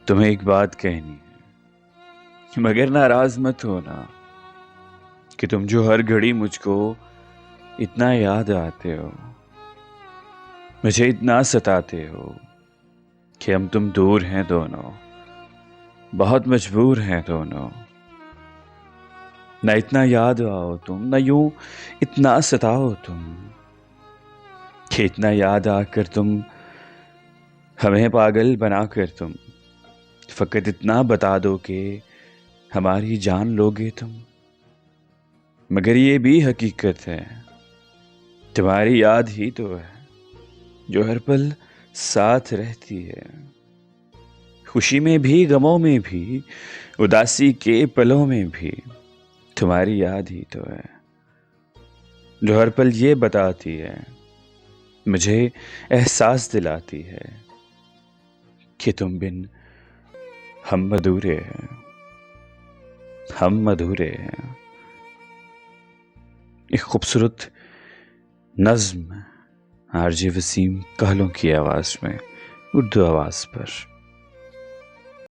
تمہیں ایک بات کہنی ہے، مگر ناراض مت ہونا کہ تم جو ہر گھڑی مجھ کو اتنا یاد آتے ہو، مجھے اتنا ستاتے ہو کہ ہم تم دور ہیں دونوں، بہت مجبور ہیں دونوں۔ نہ اتنا یاد آؤ تم، نہ یوں اتنا ستاؤ تم کہ اتنا یاد آ کر تم ہمیں پاگل بنا کر تم فقط اتنا بتا دو کہ ہماری جان لوگے تم۔ مگر یہ بھی حقیقت ہے، تمہاری یاد ہی تو ہے جو ہر پل ساتھ رہتی ہے، خوشی میں بھی غموں میں بھی، اداسی کے پلوں میں بھی تمہاری یاد ہی تو ہے جو ہر پل یہ بتاتی ہے، مجھے احساس دلاتی ہے کہ تم بن ہم ادھورے ہیں، ہم ادھورے ہیں۔ ایک خوبصورت نظم RJ وسیم کہلوں کی آواز میں، اردو آواز پر۔